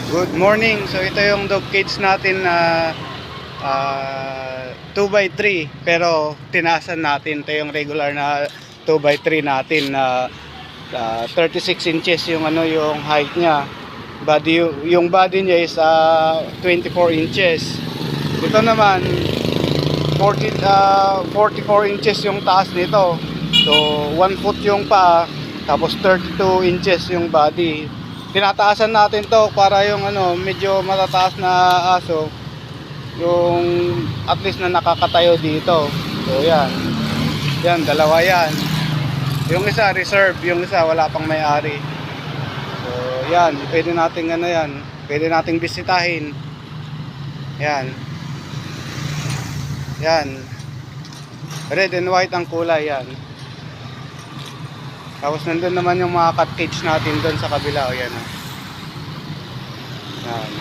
Good morning. So ito yung dog cage natin na 2x3 pero tinasan natin. Ito yung regular na 2x3 natin na 36 inches yung yung height niya. Yung body niya is 24 inches. Ito naman 44 inches yung taas nito. So 1 foot yung paa, tapos 32 inches yung body. Tinataasan natin to para yung medyo matataas na aso yung at least na nakakatayo dito. So yan. Yan, dalawa yan. Yung isa reserve, yung isa wala pang may-ari. So yan, pwede nating yan. Pwede nating bisitahin. Yan. Yan. Red and white ang kulay yan. Tapos nandun naman yung mga cat cage natin doon sa kabila. O yan. Yan.